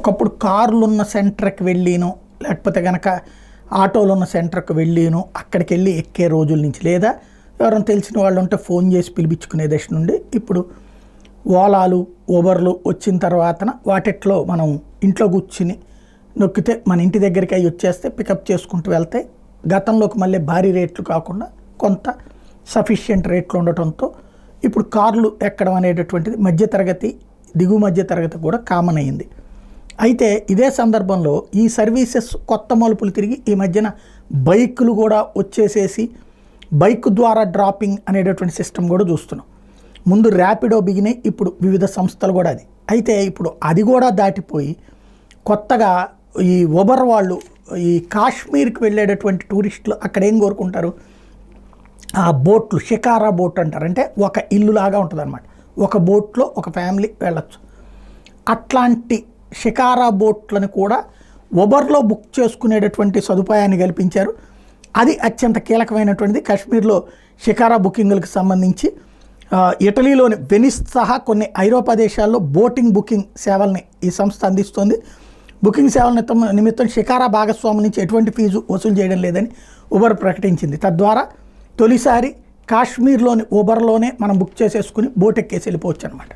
ఒకప్పుడు కార్లు ఉన్న సెంటర్కి వెళ్ళిను, లేకపోతే కనుక ఆటోలు ఉన్న సెంటర్కి వెళ్ళిను, అక్కడికి వెళ్ళి ఎక్కే రోజుల నుంచి, లేదా ఎవరైనా తెలిసిన వాళ్ళు ఉంటే ఫోన్ చేసి పిలిపించుకునే దశ నుండి ఇప్పుడు ఓలాలు ఊబర్లు వచ్చిన తర్వాత వాటిట్లో మనం ఇంట్లో కూర్చుని నొక్కితే మన ఇంటి దగ్గరికి అవి వచ్చేస్తే పికప్ చేసుకుంటూ వెళ్తే గతంలోకి మళ్ళీ భారీ రేట్లు కాకుండా కొంత సఫిషియెంట్ రేట్లు ఉండటంతో ఇప్పుడు కార్లు ఎక్కడం అనేటటువంటిది మధ్యతరగతి దిగువ మధ్యతరగతి కూడా కామన్ అయింది. అయితే ఇదే సందర్భంలో ఈ సర్వీసెస్ కొత్త మలుపులు తిరిగి ఈ మధ్యన బైకులు కూడా వచ్చేసేసి బైక్ ద్వారా డ్రాపింగ్ అనేటటువంటి సిస్టమ్ కూడా చూస్తున్నాం. ముందు ర్యాపిడో బిగినాయి, ఇప్పుడు వివిధ సంస్థలు కూడా అది. అయితే ఇప్పుడు అది కూడా దాటిపోయి కొత్తగా ఈ ఉబర్ వాళ్ళు ఈ కాశ్మీర్కి వెళ్ళేటటువంటి టూరిస్టులు అక్కడ ఏం కోరుకుంటారు, ఆ బోట్లు షికారా బోట్ అంటారు, అంటే ఒక ఇల్లు లాగా ఉంటుంది అనమాట, ఒక బోట్లో ఒక ఫ్యామిలీ వెళ్ళచ్చు. అట్లాంటి షికారా బోట్లను కూడా ఉబర్లో బుక్ చేసుకునేటటువంటి సదుపాయాన్ని కల్పించారు. అది అత్యంత కీలకమైనటువంటిది. కాశ్మీర్లో షికారా బుకింగ్లకు సంబంధించి ఇటలీలోని వెనిస్ సహా కొన్ని ఐరోపా దేశాల్లో బోటింగ్ బుకింగ్ సేవల్ని ఈ సంస్థ అందిస్తోంది. బుకింగ్ సేవల నిమిత్తం షికారా భాగస్వామి నుంచి ఎటువంటి ఫీజు వసూలు చేయడం లేదని ఉబర్ ప్రకటించింది. తద్వారా తొలిసారి కాశ్మీర్లోని ఉబర్లోనే మనం బుక్ చేసేసుకుని బోట్ ఎక్కేసి వెళ్ళిపోవచ్చు అనమాట.